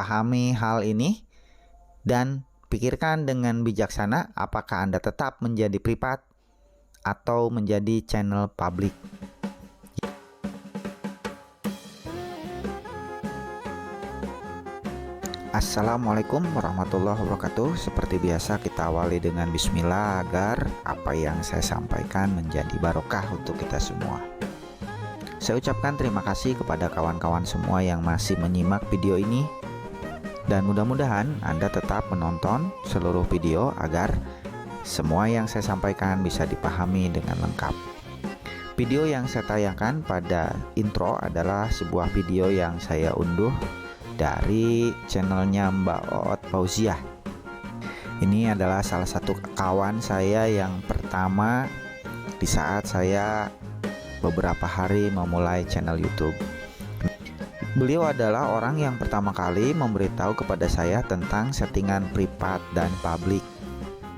Pahami hal ini dan pikirkan dengan bijaksana apakah Anda tetap menjadi privat atau menjadi channel publik. Assalamualaikum warahmatullahi wabarakatuh. Seperti biasa kita awali dengan bismillah agar apa yang saya sampaikan menjadi barokah untuk kita semua. Saya ucapkan terima kasih kepada kawan-kawan semua yang masih menyimak video ini. Dan mudah-mudahan Anda tetap menonton seluruh video agar semua yang saya sampaikan bisa dipahami dengan lengkap. Video yang saya tayangkan pada intro adalah sebuah video yang saya unduh dari channelnya Mbak Oot Fauziah. Ini adalah salah satu kawan saya yang pertama di saat saya beberapa hari memulai channel YouTube. Beliau adalah orang yang pertama kali memberitahu kepada saya tentang settingan privat dan publik.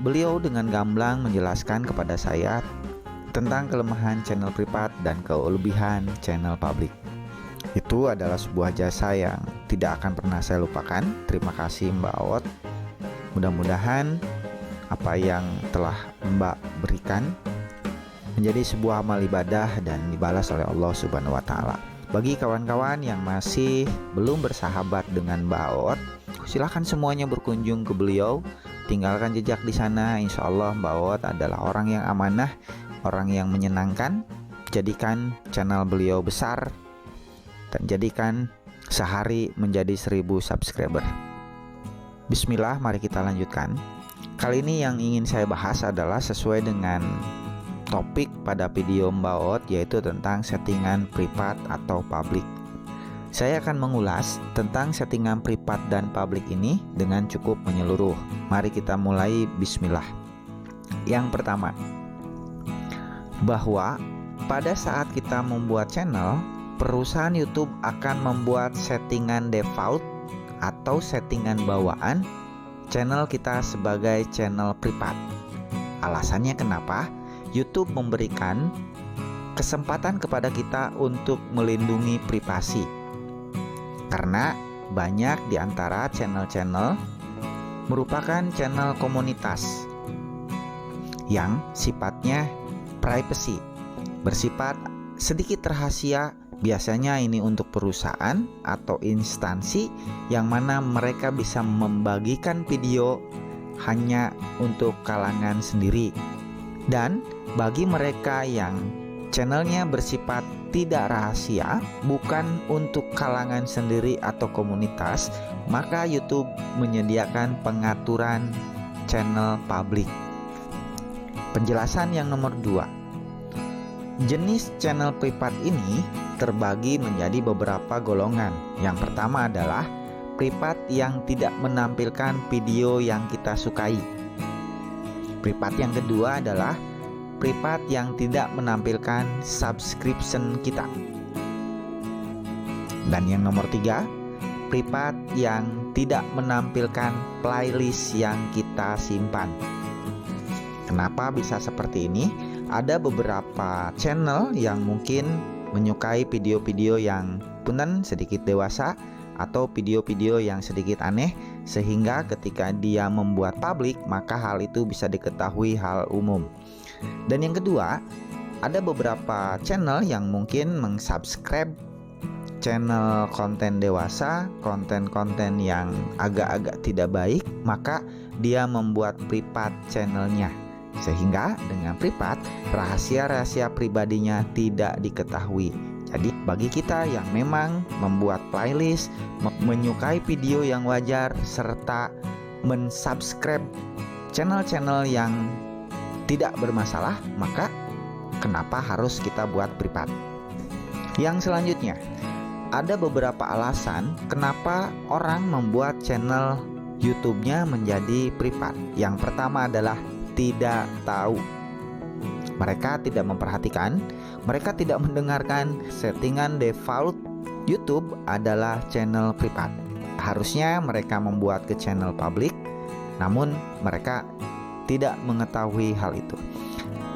Beliau dengan gamblang menjelaskan kepada saya tentang kelemahan channel privat dan kelebihan channel publik. Itu adalah sebuah jasa yang tidak akan pernah saya lupakan. Terima kasih Mbak Oot. Mudah-mudahan apa yang telah Mbak berikan menjadi sebuah amal ibadah dan dibalas oleh Allah Subhanahu wa Ta'ala. Bagi kawan-kawan yang masih belum bersahabat dengan Mbak Oot, silahkan semuanya berkunjung ke beliau. Tinggalkan jejak di sana. Insya Allah Mbak Oot adalah orang yang amanah, orang yang menyenangkan. Jadikan channel beliau besar dan jadikan sehari menjadi 1000 subscriber. Bismillah, mari kita lanjutkan. Kali ini yang ingin saya bahas adalah sesuai dengan topik pada video Mbak Oot, yaitu tentang settingan privat atau publik. Saya akan mengulas tentang settingan privat dan publik ini dengan cukup menyeluruh. Mari kita mulai. Bismillah. Yang pertama, bahwa pada saat kita membuat channel, perusahaan YouTube akan membuat settingan default atau settingan bawaan channel kita sebagai channel privat. Alasannya kenapa? YouTube memberikan kesempatan kepada kita untuk melindungi privasi. Karena banyak di antara channel-channel merupakan channel komunitas yang sifatnya privacy, bersifat sedikit rahasia. Biasanya ini untuk perusahaan atau instansi yang mana mereka bisa membagikan video hanya untuk kalangan sendiri. Dan bagi mereka yang channelnya bersifat tidak rahasia, bukan untuk kalangan sendiri atau komunitas, maka YouTube menyediakan pengaturan channel publik. Penjelasan yang nomor 2. Jenis channel privat ini terbagi menjadi beberapa golongan. Yang pertama adalah privat yang tidak menampilkan video yang kita sukai. Privat yang kedua adalah privat yang tidak menampilkan subscription kita. Dan yang nomor 3, privat yang tidak menampilkan playlist yang kita simpan. Kenapa bisa seperti ini? Ada beberapa channel yang mungkin menyukai video-video yang punten sedikit dewasa atau video-video yang sedikit aneh, sehingga ketika dia membuat publik maka hal itu bisa diketahui hal umum. Dan yang kedua, ada beberapa channel yang mungkin mengsubscribe channel konten dewasa, konten-konten yang agak-agak tidak baik, maka dia membuat privat channelnya. Sehingga dengan privat, rahasia-rahasia pribadinya tidak diketahui. Jadi bagi kita yang memang membuat playlist, menyukai video yang wajar, serta mensubscribe channel-channel yang tidak bermasalah, maka kenapa harus kita buat privat? Yang selanjutnya, ada beberapa alasan kenapa orang membuat channel YouTube-nya menjadi privat. Yang pertama adalah tidak tahu. Mereka tidak memperhatikan, mereka tidak mendengarkan settingan default YouTube adalah channel privat. Harusnya mereka membuat ke channel publik, namun mereka tidak mengetahui hal itu.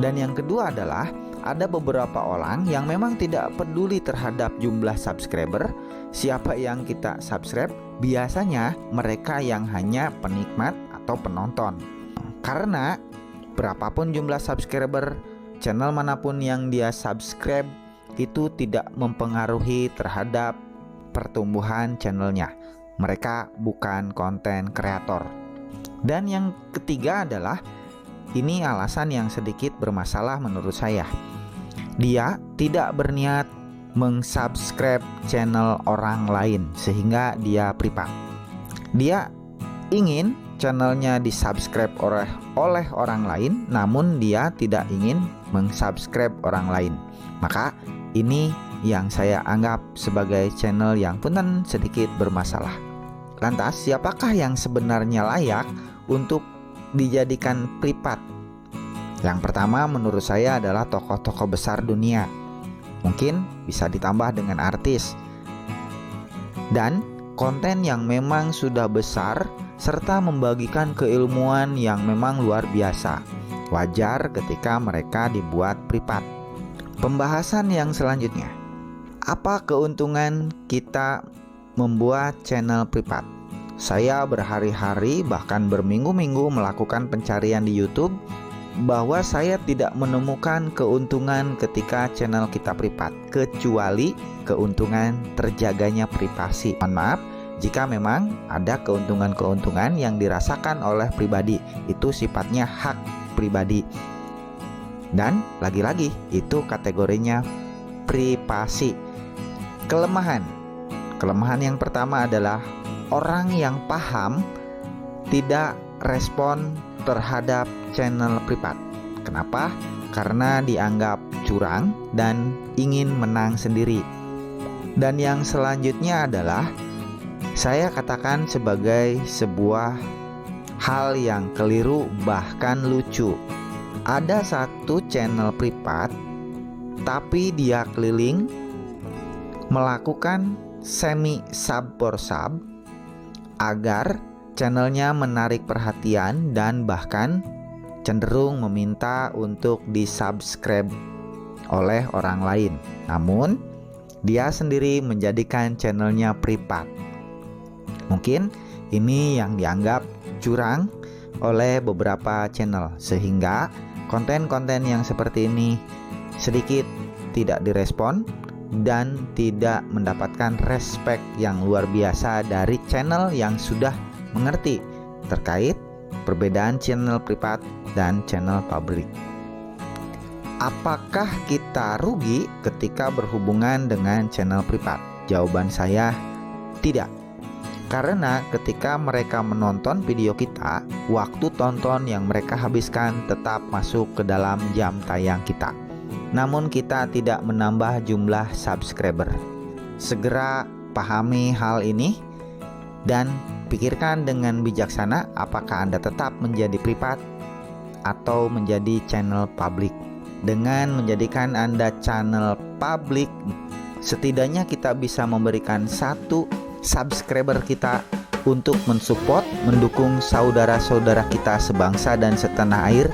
Dan yang kedua adalah ada beberapa orang yang memang tidak peduli terhadap jumlah subscriber. Siapa yang kita subscribe, biasanya mereka yang hanya penikmat atau penonton. Karena berapapun jumlah subscriber channel manapun yang dia subscribe, itu tidak mempengaruhi terhadap pertumbuhan channelnya. Mereka bukan konten kreator. Dan yang ketiga adalah, ini alasan yang sedikit bermasalah menurut saya. Dia tidak berniat mengsubscribe channel orang lain sehingga dia privat. Dia ingin channelnya disubscribe oleh orang lain, namun dia tidak ingin mengsubscribe orang lain. Maka ini yang saya anggap sebagai channel yang punten sedikit bermasalah. Lantas, siapakah yang sebenarnya layak untuk dijadikan privat? Yang pertama menurut saya adalah tokoh-tokoh besar dunia. Mungkin bisa ditambah dengan artis. Dan konten yang memang sudah besar serta membagikan keilmuan yang memang luar biasa. Wajar ketika mereka dibuat privat. Pembahasan yang selanjutnya, apa keuntungan kita membuat channel privat? Saya berhari-hari bahkan berminggu-minggu melakukan pencarian di YouTube bahwa saya tidak menemukan keuntungan ketika channel kita privat, kecuali keuntungan terjaganya privasi. Mohon maaf jika memang ada keuntungan-keuntungan yang dirasakan oleh pribadi, itu sifatnya hak pribadi. Dan lagi-lagi itu kategorinya privasi. Kelemahan yang pertama adalah orang yang paham tidak respon terhadap channel privat. Kenapa? Karena dianggap curang dan ingin menang sendiri. Dan yang selanjutnya adalah, saya katakan sebagai sebuah hal yang keliru bahkan lucu. Ada satu channel privat, tapi dia keliling melakukan semi sub for sub agar channelnya menarik perhatian dan bahkan cenderung meminta untuk disubscribe oleh orang lain. Namun dia sendiri menjadikan channelnya privat. Mungkin ini yang dianggap curang oleh beberapa channel, sehingga konten-konten yang seperti ini sedikit tidak direspon dan tidak mendapatkan respect yang luar biasa dari channel yang sudah mengerti terkait perbedaan channel privat dan channel publik. Apakah kita rugi ketika berhubungan dengan channel privat? Jawaban saya tidak. Karena ketika mereka menonton video kita, waktu tonton yang mereka habiskan tetap masuk ke dalam jam tayang kita. Namun kita tidak menambah jumlah subscriber. Segera pahami hal ini dan pikirkan dengan bijaksana apakah Anda tetap menjadi privat atau menjadi channel publik. Dengan menjadikan Anda channel publik, setidaknya kita bisa memberikan satu subscriber kita untuk mensupport, mendukung saudara-saudara kita sebangsa dan setanah air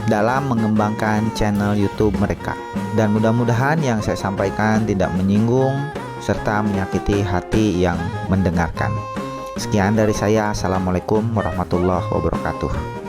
dalam mengembangkan channel YouTube mereka. Dan mudah-mudahan yang saya sampaikan tidak menyinggung serta menyakiti hati yang mendengarkan. Sekian dari saya. Assalamualaikum warahmatullahi wabarakatuh.